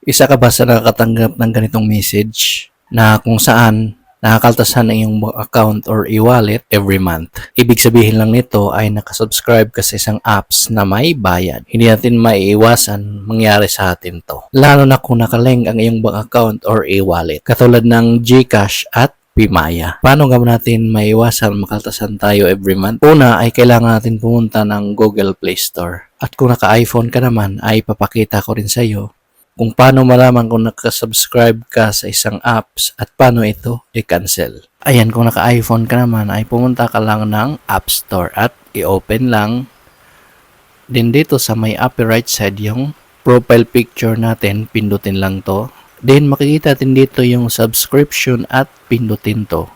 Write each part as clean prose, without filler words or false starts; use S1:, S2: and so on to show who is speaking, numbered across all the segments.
S1: Isa ka ba sa nakakatanggap ng ganitong message na kung saan nakakaltasan ang iyong account or e-wallet every month? Ibig sabihin lang nito ay nakasubscribe ka sa isang apps na may bayad. Hindi natin maiiwasan mangyari sa atin to. Lalo na kung nakalink ang iyong bank account or e-wallet. Katulad ng GCash at Pimaya. Paano nga natin maiwasan makaltasan tayo every month? Una ay kailangan natin pumunta ng Google Play Store. At kung naka-iPhone ka naman ay papakita ko rin sa iyo kung paano malaman kung nakasubscribe ka sa isang apps at paano ito i-cancel. Ayan, kung naka-iPhone ka naman ay pumunta ka lang ng App Store at i-open lang. Then dito sa may upper right side yung profile picture natin, pindutin lang to. Then makikita din dito yung subscription at pindutin to.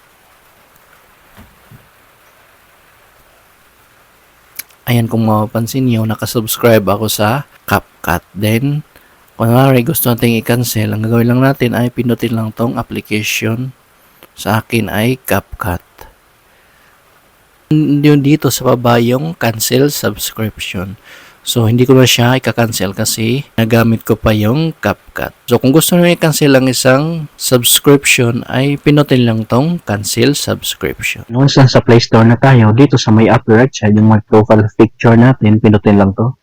S1: Ayan, kung mapapansin nyo, nakasubscribe ako sa CapCut. Then kunwari gusto natin i-cancel, ang gagawin lang natin ay pindutin lang tong application. Sa akin ay CapCut. Dito sa baba yung cancel subscription. So hindi ko na siya i-cancel kasi nagamit ko pa yung CapCut. So kung gusto nyo i-cancel ang isang subscription ay pindutin lang tong cancel subscription.
S2: Once sa Play Store na tayo, dito sa may upper right side, yung may profile picture natin, pindutin lang to.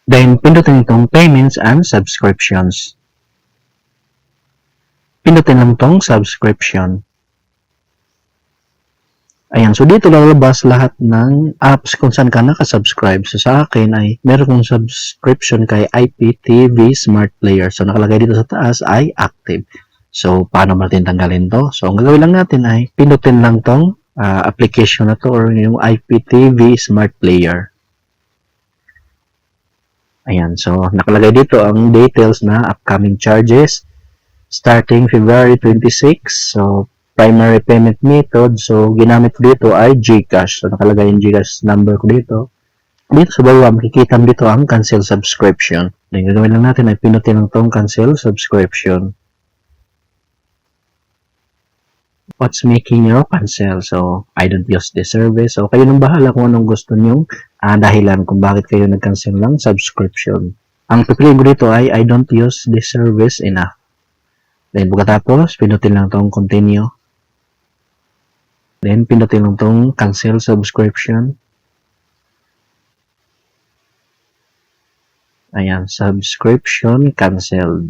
S2: Then, pindutin itong Payments and Subscriptions. Pindutin lang itong Subscription. Ayan, so dito lalabas lahat ng apps kung saan ka nakasubscribe. So sa akin ay meron kong subscription kay IPTV Smart Player. So nakalagay dito sa taas ay active. So paano natin tanggalin to? So ang gagawin lang natin ay pindutin lang itong application na to or yung IPTV Smart Player. Ayan, so nakalagay dito ang details na upcoming charges starting February 26. So, primary payment method. So, ginamit ko dito ay GCash. So, nakalagay yung GCash number ko dito. Dito sa baba, makikita mo dito ang cancel subscription. Then, gagawin lang natin ay pinutin lang itong cancel subscription. What's making you cancel? So, I don't use this service. So, kayo nang bahala kung anong gusto nyong dahilan kung bakit kayo nag-cancel ng subscription. Ang pipiliin ko dito ay I don't use this service enough. Then, pagkatapos, pinutin lang itong continue. Then, pinutin lang itong cancel subscription. Ayan, subscription canceled.